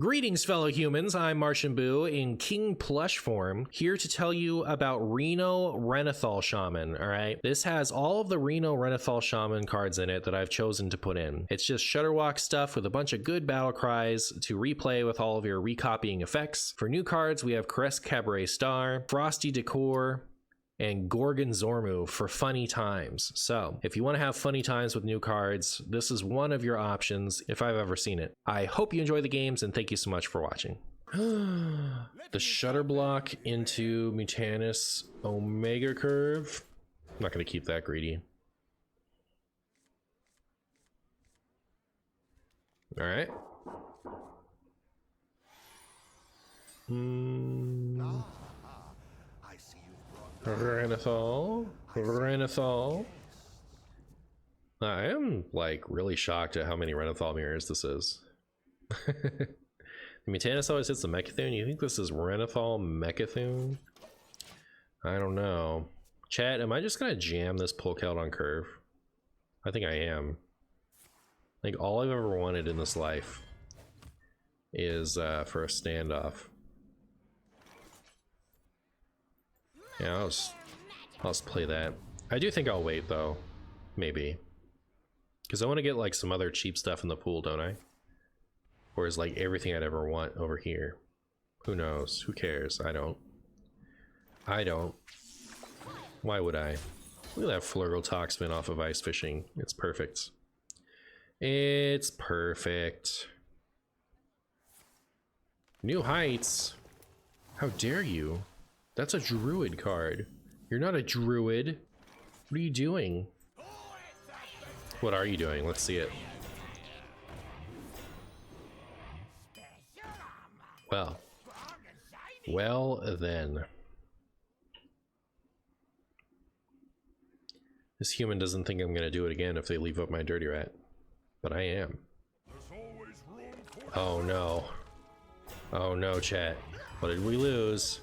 Greetings, fellow humans. I'm MartianBuu in King Plush form, here to tell you about Reno Shaman, alright? This has all of the Reno Shaman cards in it that I've chosen to put in. It's just Shutterwalk stuff with a bunch of good battle cries to replay with all of your recopying effects. For new cards, we have Caress Cabaret Star, Frosty Decor, and Gorgon Zormu for funny times. So if you want to have funny times with new cards, this is one of your options if I've ever seen it. I hope you enjoy the games and thank you so much for watching. The Shutter Block into Mutanus Omega Curve. I'm not going to keep that greedy. All right. Renethal. I am like really shocked at how many Renethal mirrors this is. The Mutanus always hits the Mechathune. You think this is Renethal Mechathune? I don't know. Chat, am I just gonna jam this Polk out on curve? I think I am. Like all I've ever wanted in this life is for a standoff. Yeah, I'll just play that. I do think I'll wait though, maybe, because I want to get like some other cheap stuff in the pool, don't I? Or is like everything I'd ever want over here? Who knows? Who cares? I don't. Why would I? Look at that Flurgle Toxmin off of Ice Fishing. It's perfect. It's perfect. New Heights. How dare you? That's a Druid card. You're not a Druid. What are you doing? What are you doing? Let's see it. Well then. This human doesn't think I'm gonna do it again if they leave up my Dirty Rat. But I am. Oh no. Oh no, chat. What did we lose?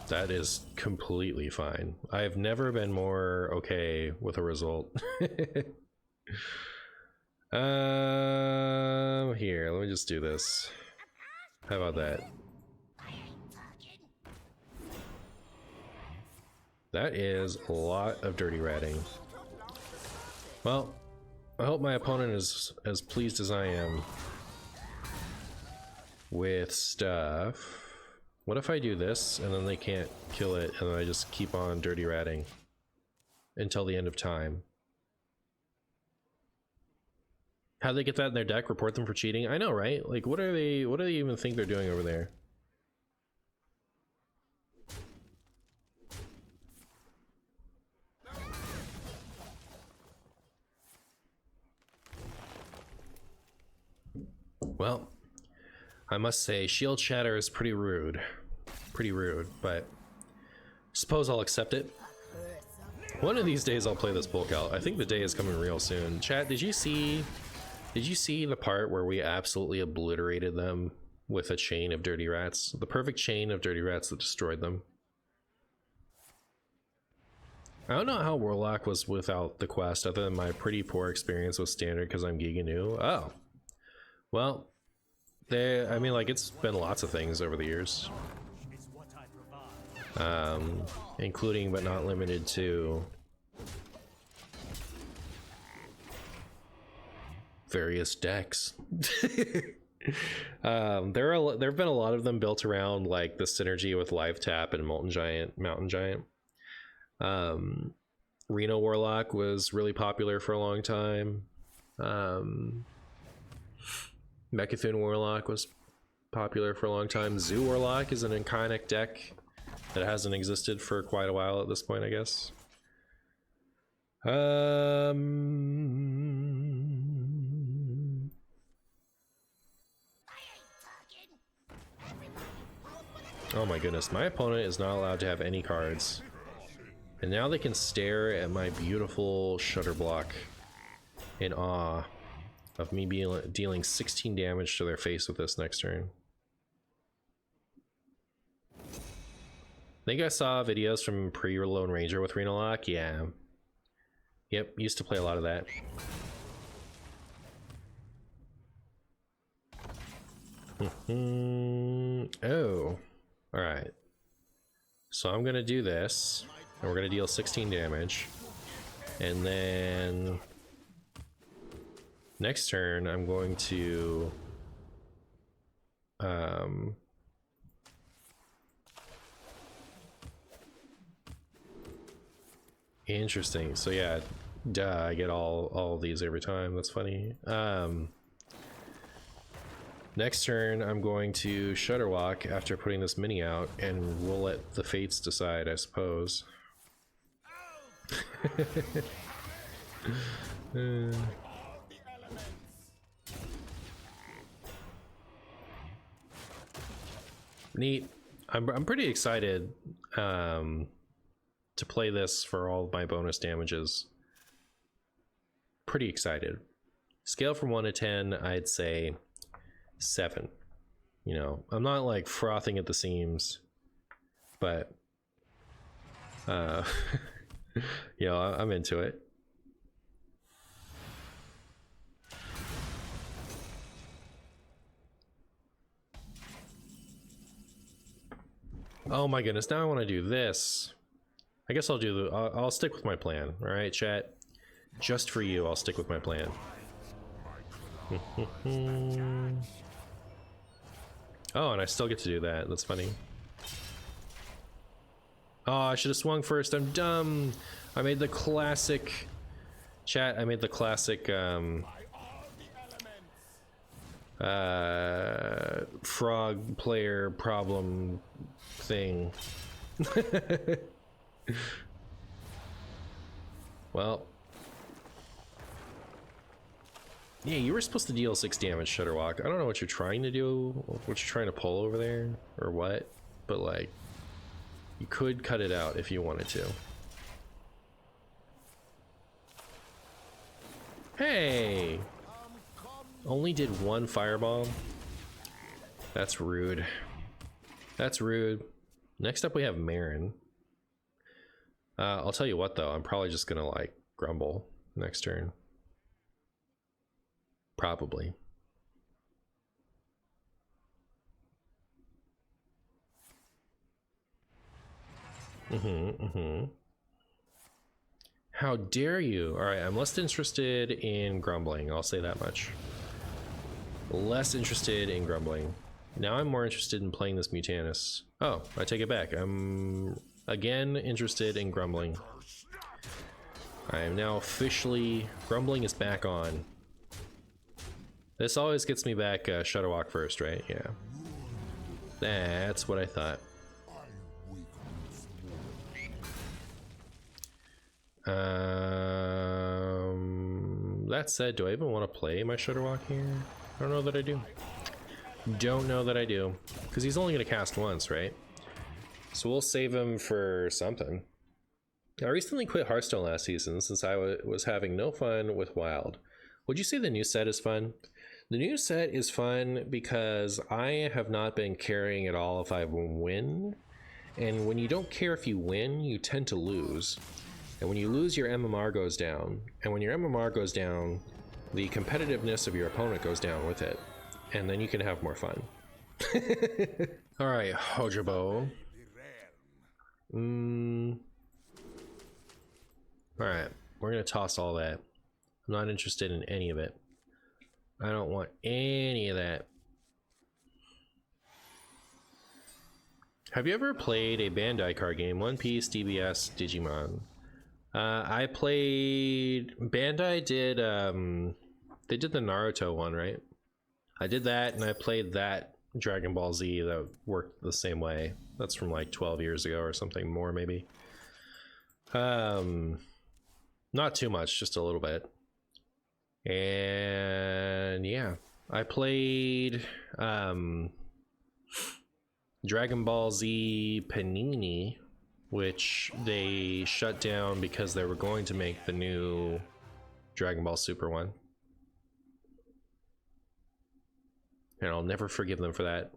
That is completely fine. I've never been more okay with a result. Here, let me just do this. How about that? That is a lot of dirty ratting. Well, I hope my opponent is as pleased as I am with stuff. What if I do this and then they can't kill it and then I just keep on dirty ratting until the end of time? How'd they get that in their deck? Report them for cheating? I know, right? Like, what do they even think they're doing over there? Well, I must say, shield chatter is pretty rude. Pretty rude, but suppose I'll accept it. One of these days I'll play this bulk out. I think the day is coming real soon. Chat, did you see the part where we absolutely obliterated them with a chain of dirty rats? The perfect chain of dirty rats that destroyed them. I don't know how Warlock was without the quest, other than my pretty poor experience with Standard because I'm Giga new. Oh. Well, I mean, like, it's been lots of things over the years. Including but not limited to various decks. There have been a lot of them built around like the synergy with Live Tap and Mountain Giant. Reno Warlock was really popular for a long time. Mechathune Warlock was popular for a long time. Zoo Warlock is an iconic deck that hasn't existed for quite a while at this point, I guess. Oh my goodness, my opponent is not allowed to have any cards. And now they can stare at my beautiful Shutter Block in awe of me dealing 16 damage to their face with this next turn. I think I saw videos from pre-Lone Ranger with Reno Lock. Yeah. Yep, used to play a lot of that. Oh, all right. So I'm gonna do this, and we're gonna deal 16 damage, and then next turn I'm going to interesting. So yeah, duh, I get all of these every time. That's funny. Next turn, I'm going to Shudderwalk after putting this mini out, and we'll let the fates decide, I suppose. Neat. I'm pretty excited to play this for all of my bonus damages. Pretty excited. Scale from 1 to 10, I'd say 7. You know, I'm not like frothing at the seams, but you know, I'm into it. Oh my goodness, now I want to do this. I guess I'll do the I'll stick with my plan. All right, chat, just for you, I'll stick with my plan. Oh, and I still get to do that. That's funny. Oh, I should have swung first. I'm dumb. I made the classic chat. I made the classic frog player problem thing. Well, yeah, you were supposed to deal 6 damage, Shudderwalk. I don't know what you're trying to do, what you're trying to pull over there, or what, but like, you could cut it out if you wanted to. Hey! Only did 1 fireball? That's rude. That's rude. Next up we have Marin. I'll tell you what though, I'm probably just gonna like grumble next turn. Probably. How dare you? All right, I'm less interested in grumbling. I'll say that much. Less interested in grumbling. Now I'm more interested in playing this Mutanus. Oh, I take it back. I'm again interested in grumbling. I am now officially, grumbling is back on. This always gets me back Shudderwalk first, right? Yeah. That's what I thought. That said, do I even want to play my Shudderwalk here? I don't know that I do. Don't know that I do. Because he's only going to cast once, right? So we'll save him for something. I recently quit Hearthstone last season since I was having no fun with Wild. Would you say the new set is fun? The new set is fun because I have not been caring at all if I win. And when you don't care if you win, you tend to lose. And when you lose, your MMR goes down. And when your MMR goes down, the competitiveness of your opponent goes down with it. And then you can have more fun. All right, Hojabo. All right, we're gonna toss all that. I'm not interested in any of it. I don't want any of that. Have you ever played a Bandai card game? One Piece, DBS, Digimon. I played. Bandai did. They did the Naruto one, right? I did that, and I played that Dragon Ball Z that worked the same way. That's from like 12 years ago or something more, maybe. Not too much, just a little bit. And yeah, I played Dragon Ball Z Panini, which they shut down because they were going to make the new Dragon Ball Super one. And I'll never forgive them for that.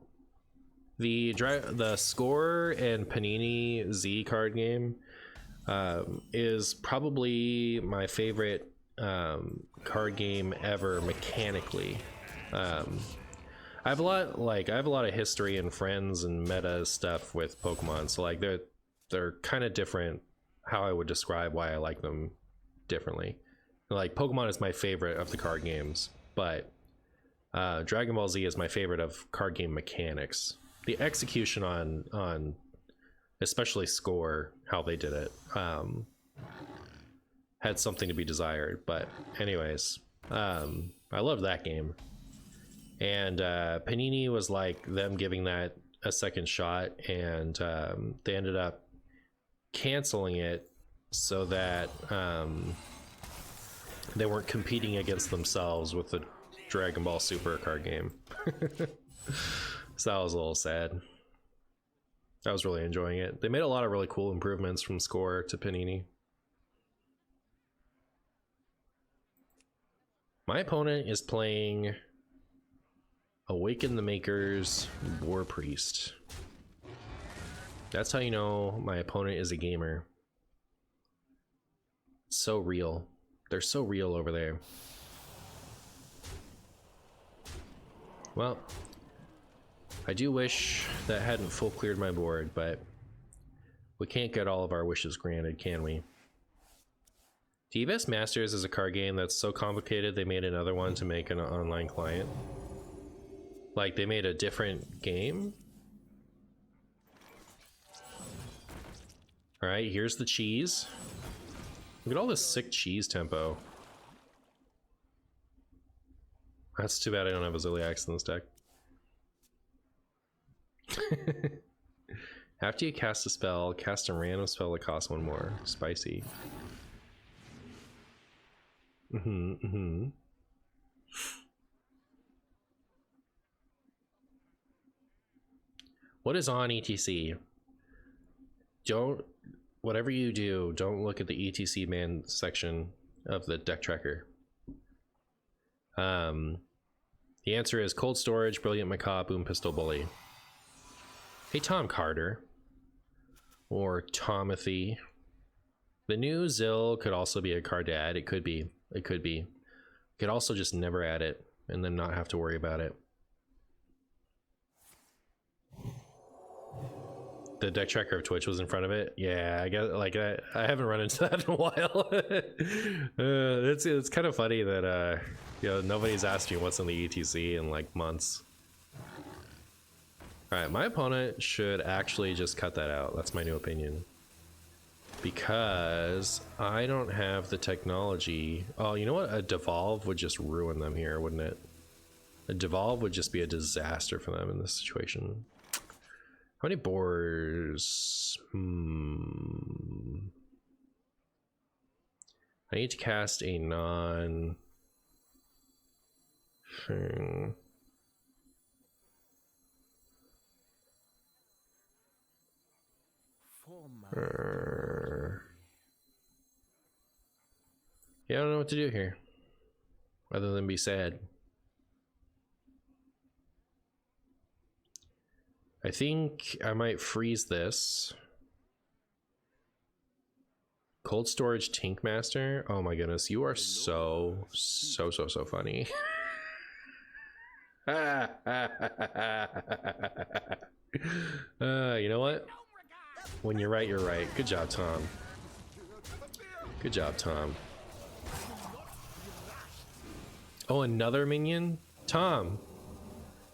The Score and Panini Z card game is probably my favorite card game ever mechanically. I have a lot of history and friends and meta stuff with Pokemon, so like they're kind of different. How I would describe why I like them differently. Like Pokemon is my favorite of the card games, but Dragon Ball Z is my favorite of card game mechanics. The execution on especially Score, how they did it, had something to be desired. But anyways, I love that game. And Panini was like them giving that a second shot, and they ended up canceling it so that they weren't competing against themselves with the Dragon Ball Super card game. So that was a little sad. I was really enjoying it. They made a lot of really cool improvements from Score to Panini. My opponent is playing Awaken the Maker's War Priest. That's how you know my opponent is a gamer. So real. They're so real over there. Well, I do wish that hadn't full cleared my board, but we can't get all of our wishes granted, can we? DBS Masters is a card game that's so complicated they made another one to make an online client. Like, they made a different game? Alright, here's the cheese. Look at all this sick cheese tempo. That's too bad I don't have a Ziliax in this deck. After you cast a spell, cast a random spell that costs one more. Spicy. What is on ETC? Whatever you do, don't look at the ETC man section of the deck tracker. The answer is Cold Storage, Brilliant Macaw, Boom Pistol Bully. Hey, Tom Carter. Or Tomothy. The new Zill could also be a card to add. It could be. It could be. You could also just never add it and then not have to worry about it. The deck tracker of Twitch was in front of it. Yeah, I guess like I haven't run into that in a while. It's kind of funny that you know, nobody's asked me what's in the ETC in like months. All right, my opponent should actually just cut that out. That's my new opinion. Because I don't have the technology. Oh, you know what? A devolve would just ruin them here, wouldn't it? A devolve would just be a disaster for them in this situation. How many boars? I need to cast a non thing. Yeah, I don't know what to do here other than be sad. I think I might freeze this. Cold Storage Tinkmaster. Oh my goodness, you are so funny. You know what? When you're right, you're right. Good job, Tom. Good job, Tom. Oh, another minion? Tom,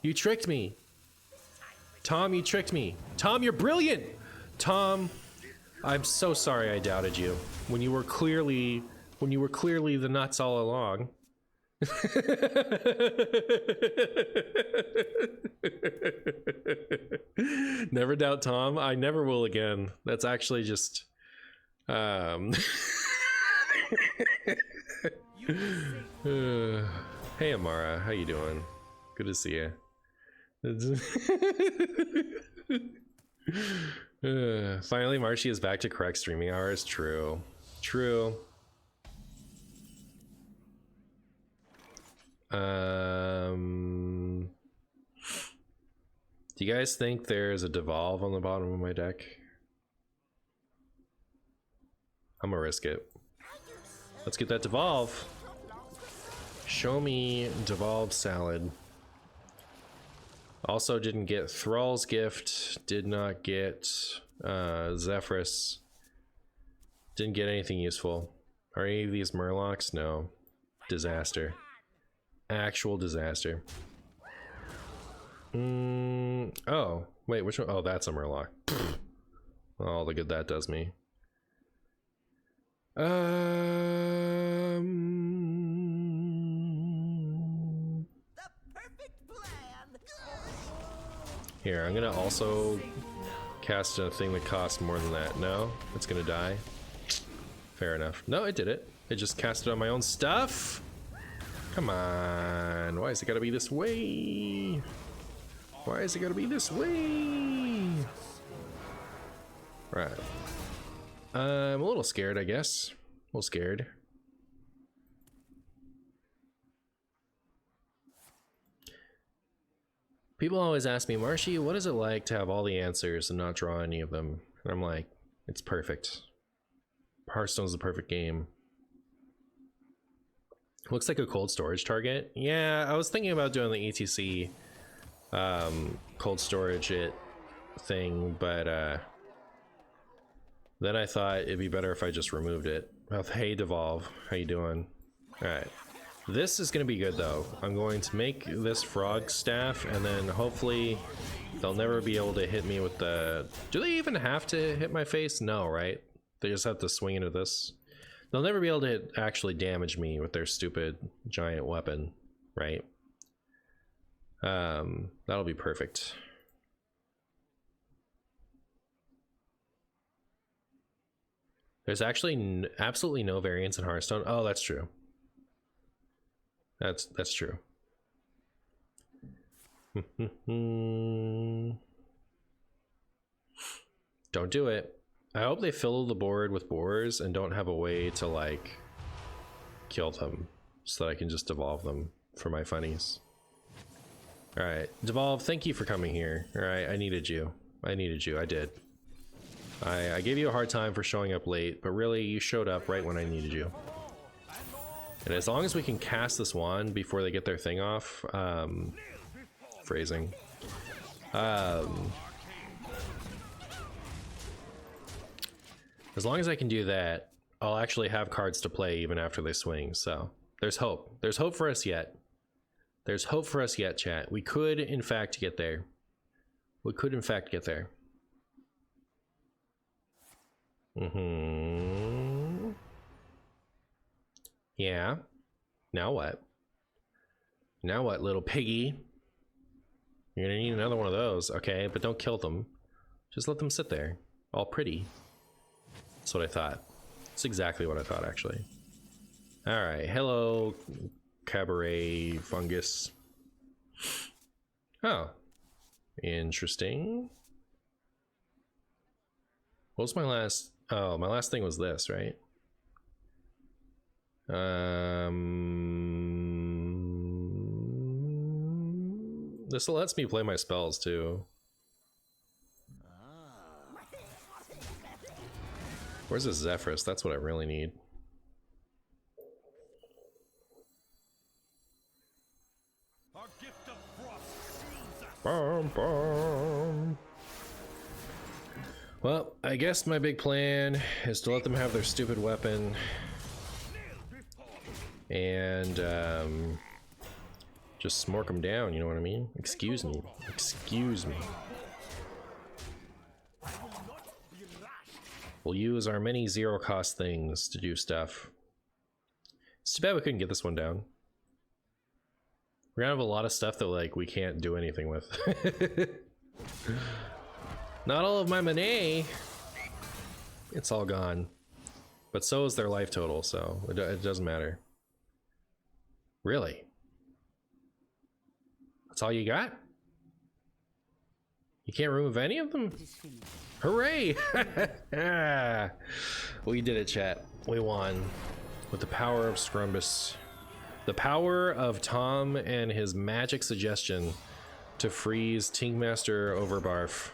you tricked me. Tom, you tricked me. Tom, you're brilliant. Tom, I'm so sorry I doubted you when you were clearly the nuts all along. Never doubt Tom. I never will again. That's actually just Hey Amara, how you doing? Good to see you. Finally Marchi is back to correct streaming hours. True. Do you guys think there's a devolve on the bottom of my deck? I'm gonna risk it. Let's get that devolve. Show me devolved salad. Also didn't get Thrall's Gift, did not get Zephyrus. Didn't get anything useful. Are any of these Murlocs? No. Disaster. Actual disaster. Oh, wait, which one? Oh, that's a Murloc. Oh, look at that does me. Here, I'm gonna also cast a thing that costs more than that. No, it's gonna die. Fair enough. No, it did it. It just cast it on my own stuff. Come on. Why is it gotta be this way? Why is it gotta be this way? Right. I'm a little scared, I guess. A little scared. People always ask me, Marshy, what is it like to have all the answers and not draw any of them? And I'm like, it's perfect. Hearthstone's the perfect game. Looks like a cold storage target. Yeah, I was thinking about doing the ETC cold storage it thing, but then I thought it'd be better if I just removed it. Well, hey, Devolve, how you doing? All right. This is gonna be good though. I'm going to make this frog staff and then hopefully they'll never be able to hit me with the... Do they even have to hit my face? No, right? They just have to swing into this. They'll never be able to actually damage me with their stupid giant weapon, right? That'll be perfect. There's actually absolutely no variance in Hearthstone. Oh, that's true. That's true. Don't do it. I hope they fill the board with boars and don't have a way to like kill them so that I can just devolve them for my funnies. All right, Devolve, thank you for coming here. All right, I needed you. I did. I gave you a hard time for showing up late, but really you showed up right when I needed you. And as long as we can cast this wand before they get their thing off, phrasing. As long as I can do that, I'll actually have cards to play even after they swing, so there's hope. There's hope for us yet. There's hope for us yet, chat. We could, in fact, get there. We could, in fact, get there. Yeah. Now what? Now what, little piggy? You're gonna need another one of those, okay? But don't kill them. Just let them sit there. All pretty. That's what I thought. That's exactly what I thought, actually. Alright, hello, cabaret fungus. Oh. Interesting. What was my last... Oh, my last thing was this, right? This lets me play my spells too. Where's this Zephyrus? That's what I really need. Bum, bum. Well, I guess my big plan is to let them have their stupid weapon and just smork them down, you know what I mean? Excuse me. Excuse me. We'll use our many zero cost things to do stuff. It's too bad we couldn't get this one down. We're gonna have a lot of stuff that like we can't do anything with. Not all of my money. It's all gone. But so is their life total, so it doesn't matter. Really? That's all you got? You can't remove any of them? Hooray! We did it, chat. We won. With the power of Scrumbus. The power of Tom and his magic suggestion to freeze Tinkmaster Overbarf.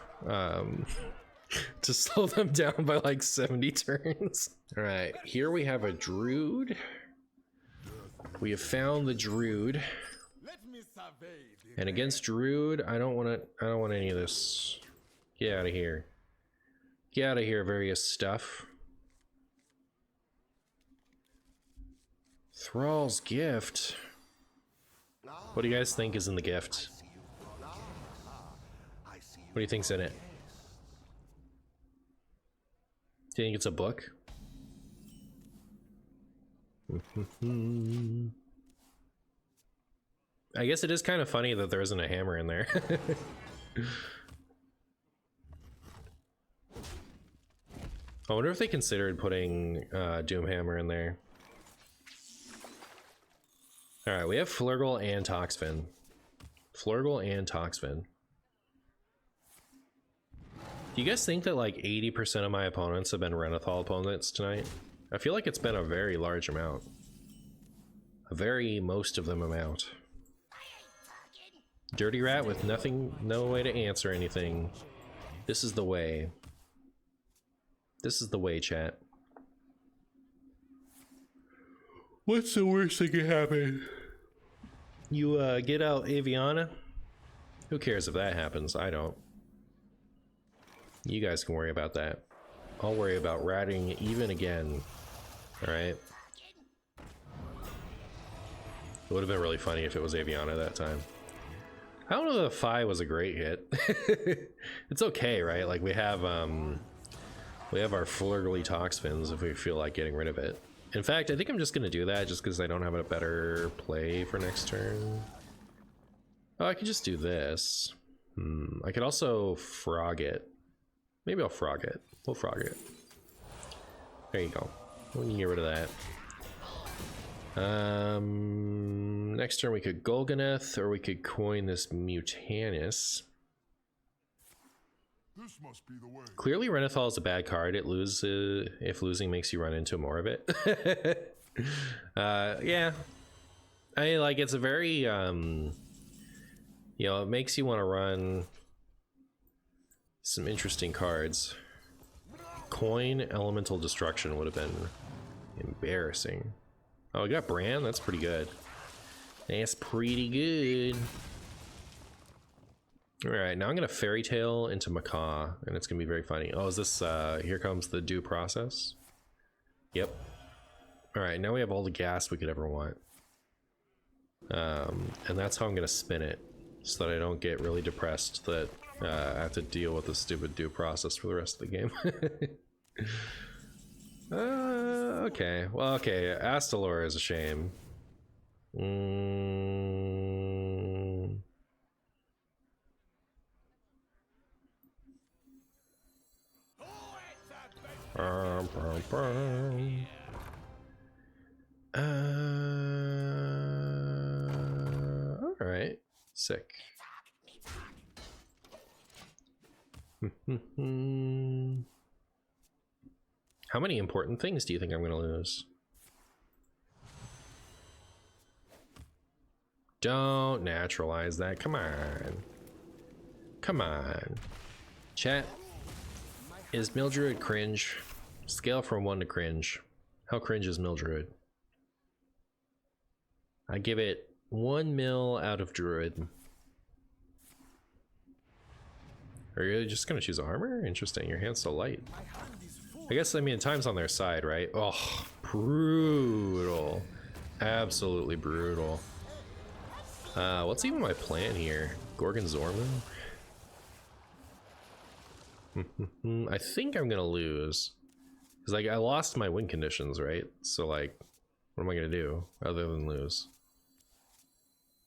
To slow them down by like 70 turns. Alright, here we have a Druid. We have found the Druid. Let me survey the And against Druid, I don't want any of this. Get out of here. Get out of here, various stuff. Thrall's gift. What do you guys think is in the gift? What do you think's in it? Do you think it's a book? I guess it is kind of funny that there isn't a hammer in there. I wonder if they considered putting Doomhammer in there. Alright, we have Flurgle and Toxfin. Flurgle and Toxfin. Do you guys think that like 80% of my opponents have been Renathal opponents tonight? I feel like it's been a very large amount. A very most of them amount. Dirty Rat with nothing, no way to answer anything. This is the way. This is the way, chat. What's the worst that could happen? You get out Aviana? Who cares if that happens? I don't. You guys can worry about that. I'll worry about ratting even again. Alright? It would have been really funny if it was Aviana that time. I don't know if Phi was a great hit. It's okay, right? Like we have our Flurgly Toxfins if we feel like getting rid of it. In fact, I think I'm just gonna do that just because I don't have a better play for next turn. Oh, I could just do this. I could also frog it. Maybe I'll frog it. We'll frog it. There you go. We can get rid of that. Next turn we could Golganeth, or we could coin this Mutanus. This must be the way. Clearly Renathal is a bad card. It loses if losing makes you run into more of it. Yeah. I mean, like, it's a very, you know, it makes you want to run some interesting cards. Coin Elemental Destruction would have been embarrassing. Oh, we got Bran? That's pretty good. That's pretty good. Alright, now I'm gonna Fairy Tale into Macaw, and it's gonna be very funny. Oh, is this, here comes the due process? Yep. Alright, now we have all the gas we could ever want. And that's how I'm gonna spin it, so that I don't get really depressed that I have to deal with the stupid due process for the rest of the game. Okay. Well, okay, Astalor is a shame. Alright, sick. How many important things do you think I'm gonna lose? Don't naturalize that, come on. Come on. Chat, is Mildruid cringe? Scale from 1 to cringe. How cringe is Mildruid? I give it 1 mil out of Druid. Are you just gonna choose armor? Interesting, your hand's so light. I guess, I mean, time's on their side, right? Oh, brutal. Absolutely brutal. What's even my plan here? Gorgon Zorman? I think I'm gonna lose. Because, like, I lost my win conditions, right? So, like, what am I gonna do other than lose?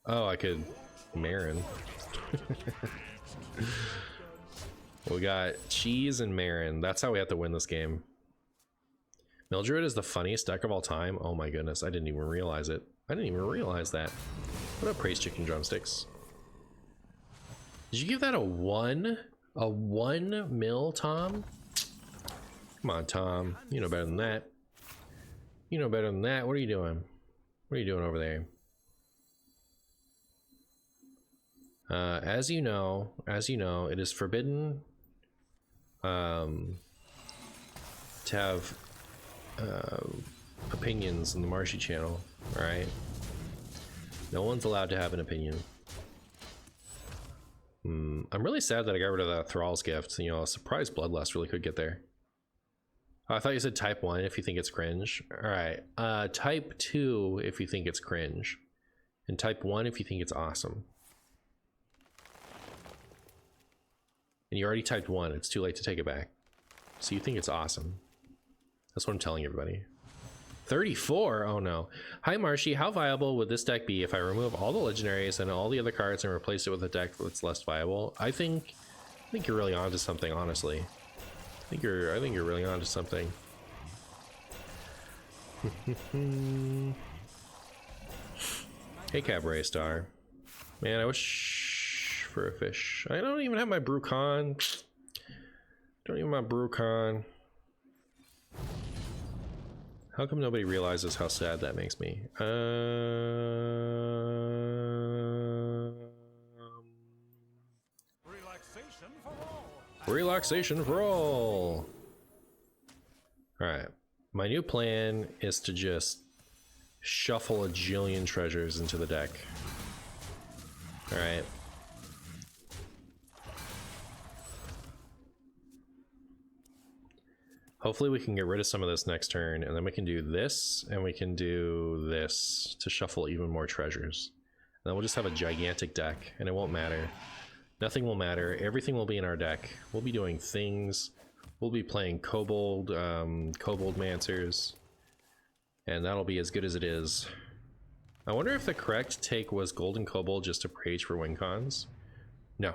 Oh, I could Marin. We got Cheese and Marin. That's how we have to win this game. Mildred is the funniest deck of all time. Oh my goodness, I didn't even realize it. I didn't even realize that. What up, Praise Chicken Drumsticks? Did you give that a 1? A 1 mil, Tom? Come on, Tom. You know better than that. You know better than that. What are you doing? What are you doing over there? As you know, it is forbidden to have opinions in the Marshy channel, alright? No one's allowed to have an opinion. I'm really sad that I got rid of that Thrall's Gift. You know, a surprise Bloodlust really could get there. Oh, I thought you said type 1 if you think it's cringe. Alright, type 2 if you think it's cringe. And type 1 if you think it's awesome. And you already typed 1, it's too late to take it back. So you think it's awesome. That's what I'm telling everybody. 34? Oh no. Hi Marshy, how viable would this deck be if I remove all the legendaries and all the other cards and replace it with a deck that's less viable? I think you're really onto something, honestly. I think you're really onto something. Hey Cabaret Star. Man, I wish for a fish. I don't even have my Brucon. Don't even have my Brucon. How come nobody realizes how sad that makes me? Relaxation for all. Relaxation for all. Alright. My new plan is to just shuffle a jillion treasures into the deck. Alright. Hopefully we can get rid of some of this next turn, and then we can do this, and we can do this to shuffle even more treasures. And then we'll just have a gigantic deck, and it won't matter. Nothing will matter. Everything will be in our deck. We'll be doing things. We'll be playing Kobold, Kobold Mancers, and that'll be as good as it is. I wonder if the correct take was Golden Kobold just to rage for win cons? No.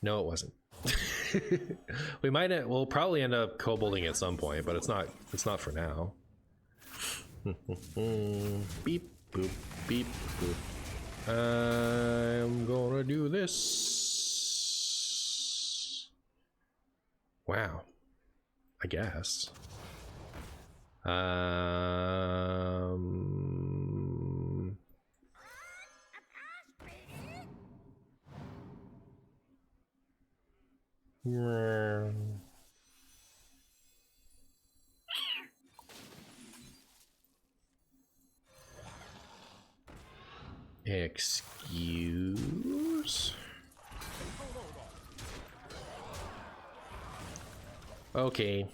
No, it wasn't. We'll probably end up kobolding at some point, but it's not for now. Beep boop, beep boop. I'm gonna do this. Wow. I guess. Excuse? Okay.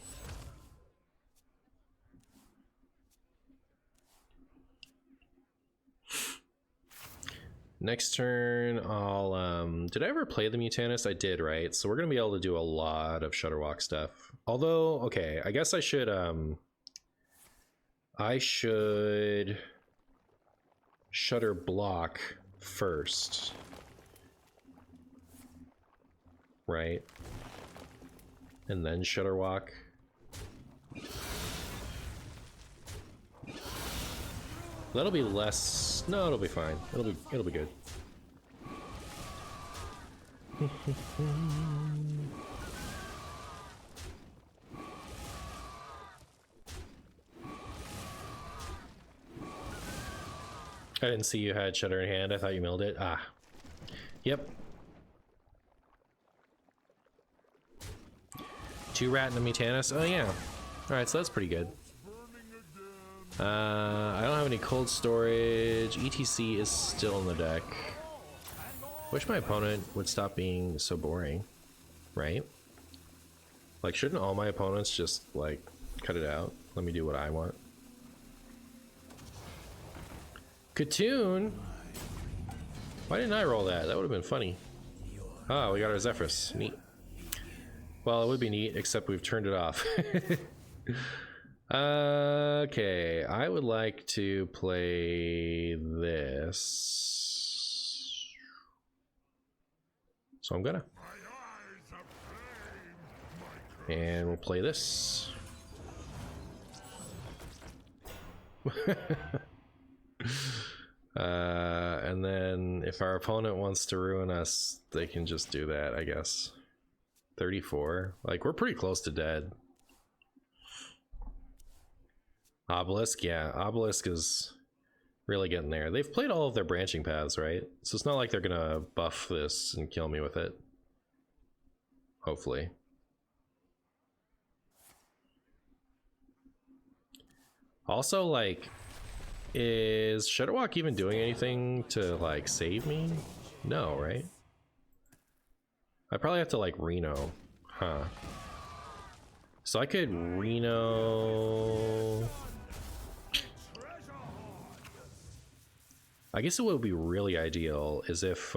Next turn, I'll, did I ever play the Mutanist? I did, right? So we're gonna be able to do a lot of Shutterwalk stuff. Although, okay, I guess I should Shutter block first. Right? And then Shutterwalk. That'll be less. No, it'll be fine. It'll be good. I didn't see you had Shutter in hand. I thought you milled it. Ah. Yep. 2 rat and a Mutanus. Oh yeah. Alright, so that's pretty good. I don't have any cold storage. ETC is still in the deck. Wish my opponent would stop being so boring, right? Like, shouldn't all my opponents just, like, cut it out? Let me do what I want. Katoon? Why didn't I roll that? That would have been funny. Ah, we got our Zephyrus. Neat. Well, it would be neat, except we've turned it off. Okay, I would like to play this. So I'm gonna. And we'll play this. And then if our opponent wants to ruin us, they can just do that, I guess. 34. Like, we're pretty close to dead. Obelisk, yeah, Obelisk is really getting there. They've played all of their branching paths, right? So it's not like they're gonna buff this and kill me with it. Hopefully. Also, like, is Shutterwalk even doing anything to, like, save me? No, right? I probably have to like Reno, huh? So I could Reno. I guess what would be really ideal is if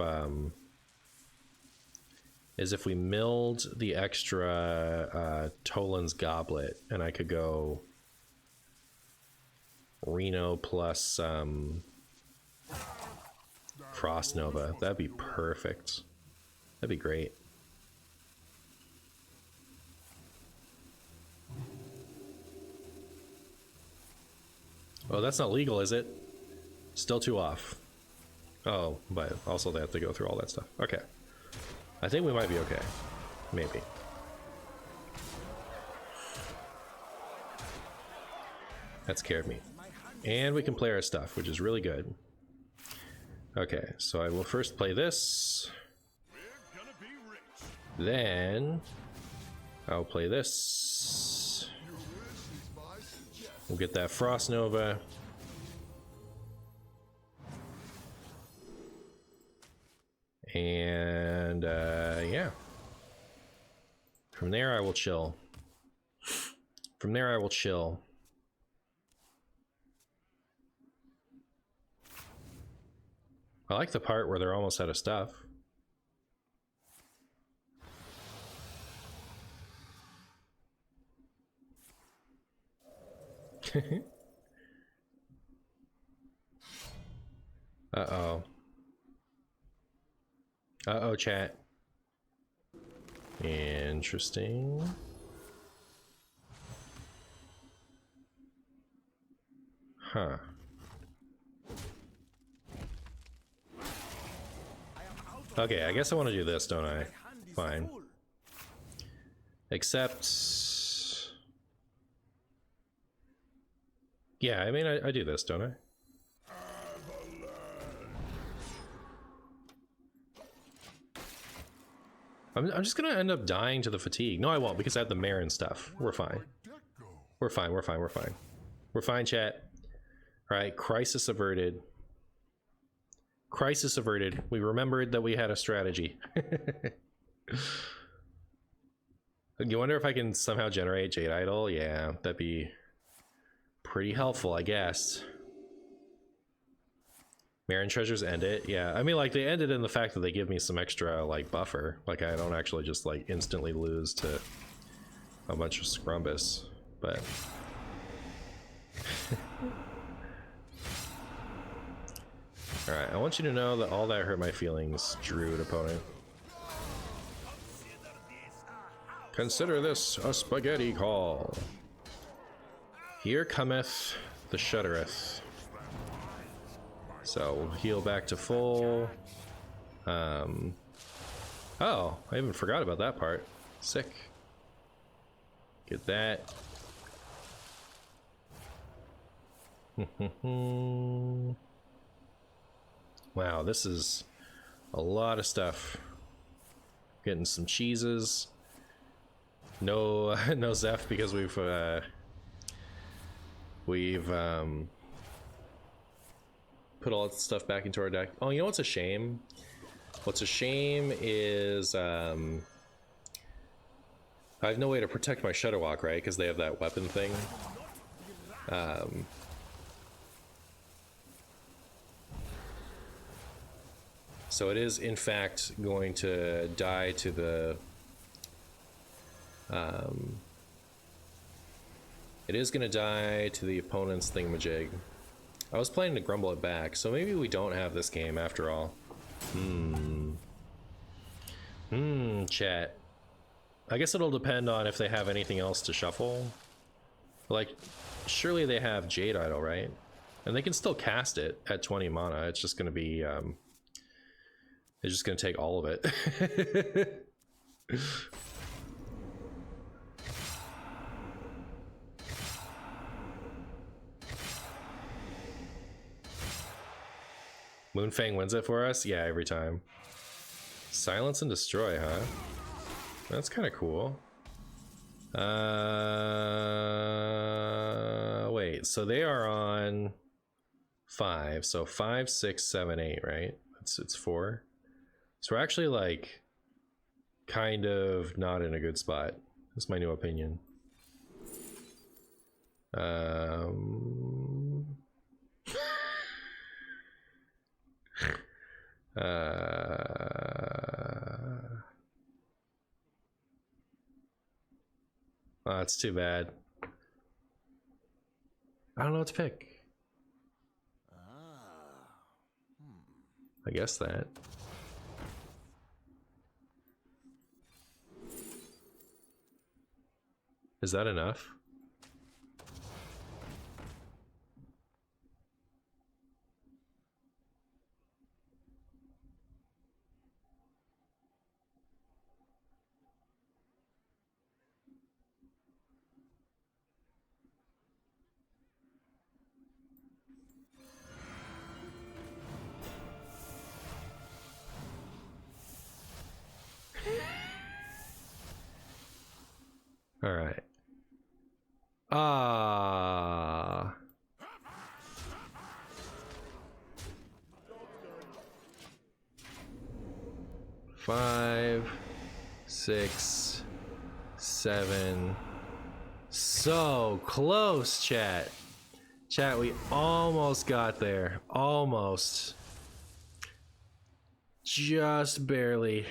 we milled the extra Toland's Goblet, and I could go Reno plus Frost Nova. That'd be perfect. That'd be great. Oh, that's not legal, is it? Still too off. Oh, but also they have to go through all that stuff. Okay. I think we might be okay. Maybe. That scared me. And we can play our stuff, which is really good. Okay, so I will first play this. Then I'll play this. We'll get that Frost Nova. And yeah. From there I will chill. From there I will chill. I like the part where they're almost out of stuff. Uh-oh. Uh-oh, chat. Interesting. Huh. Okay, I guess I want to do this, don't I? Fine. Except... yeah, I mean, I do this, don't I? I'm just gonna end up dying to the fatigue. No, I won't, because I have the mare and stuff. We're fine. We're fine, we're fine, we're fine. We're fine, chat. Alright, crisis averted. Crisis averted. We remembered that we had a strategy. You wonder if I can somehow generate Jade Idol? Yeah, that'd be pretty helpful, I guess. Marin treasures end it. Yeah, I mean, like, they end it in the fact that they give me some extra, like, buffer. Like, I don't actually just, like, instantly lose to a bunch of Scrumbus, but... Alright, I want you to know that all that hurt my feelings, Druid opponent. Consider this a spaghetti call. Here cometh the Shuddereth. So we'll heal back to full. Oh, I even forgot about that part. Sick. Get that. Wow, this is a lot of stuff. Getting some cheeses. No, no Zeph because we've put all that stuff back into our deck. Oh, you know what's a shame? What's a shame is I have no way to protect my Shudderwalk, right? Because they have that weapon thing. So it is, in fact, going to die to the... it is going to die to the opponent's thingamajig. I was planning to grumble it back, so maybe we don't have this game after all. Chat. I guess it'll depend on if they have anything else to shuffle. Like, surely they have Jade Idol, right? And they can still cast it at 20 mana. It's just going to be... it's just going to take all of it. Moonfang wins it for us? Yeah, every time. Silence and Destroy, huh? That's kind of cool. Wait, so they are on 5. So 5, 6, 7, 8, right? It's 4. So we're actually like kind of not in a good spot. That's my new opinion. Oh, that's too bad. I don't know what to pick. I guess that. Is that enough? All right. Ah. Five, 6, 7. So close, chat. Chat, we almost got there. Almost. Just barely.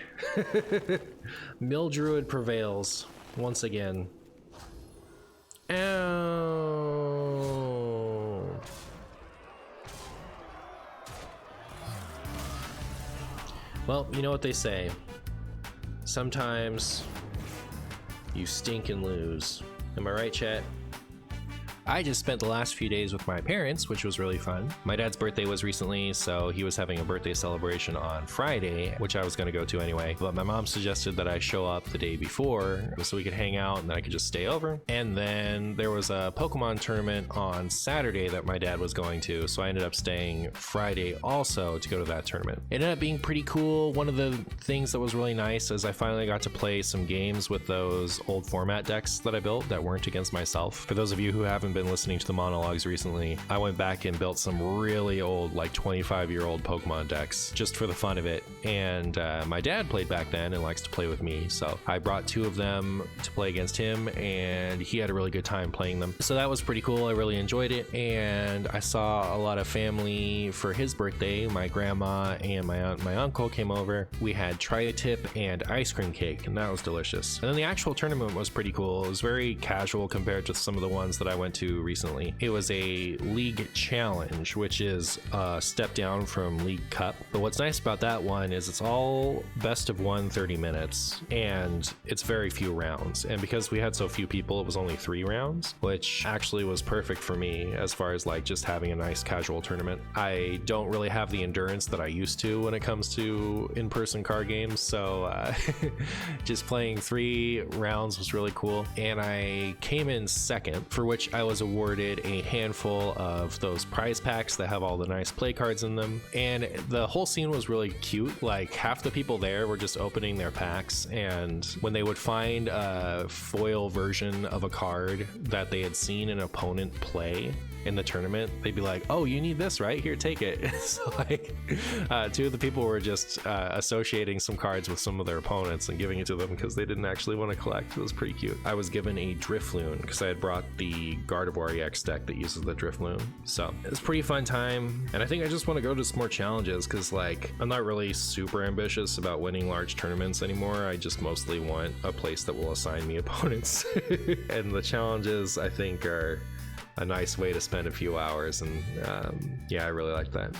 Mill Druid prevails once again. Ow. Well, you know what they say. Sometimes you stink and lose. Am I right, chat? I just spent the last few days with my parents, which was really fun. My dad's birthday was recently, so he was having a birthday celebration on Friday, which I was going to go to anyway. But my mom suggested that I show up the day before so we could hang out and then I could just stay over. And then there was a Pokemon tournament on Saturday that my dad was going to, so I ended up staying Friday also to go to that tournament. It ended up being pretty cool. One of the things that was really nice is I finally got to play some games with those old format decks that I built that weren't against myself. For those of you who haven't been listening to the monologues recently, I went back and built some really old, like 25-year-old Pokemon decks just for the fun of it. And my dad played back then and likes to play with me, so I brought 2 of them to play against him, and he had a really good time playing them. So that was pretty cool. I really enjoyed it, and I saw a lot of family for his birthday. My grandma and my aunt and my uncle came over. We had tri-tip and ice cream cake, and that was delicious. And then the actual tournament was pretty cool. It was very casual compared to some of the ones that I went to recently. It was a league challenge, which is a step down from League Cup. But what's nice about that one is it's all best of 1 30 minutes, and it's very few rounds. And because we had so few people, it was only 3 rounds, which actually was perfect for me as far as like just having a nice casual tournament. I don't really have the endurance that I used to when it comes to in-person card games, so just playing 3 rounds was really cool. And I came in second, for which I was awarded a handful of those prize packs that have all the nice play cards in them. And the whole scene was really cute. Like half the people there were just opening their packs, and when they would find a foil version of a card that they had seen an opponent play in the tournament, they'd be like, oh, you need this, right? Here, take it. So like 2 of the people were just associating some cards with some of their opponents and giving it to them because they didn't actually want to collect. It was pretty cute. I was given a Drifloon because I had brought the Gardevoir EX deck that uses the Drifloon. So it was a pretty fun time, and I think I just want to go to some more challenges because like I'm not really super ambitious about winning large tournaments anymore. I just mostly want a place that will assign me opponents. And the challenges I think are a nice way to spend a few hours, and yeah, I really like that.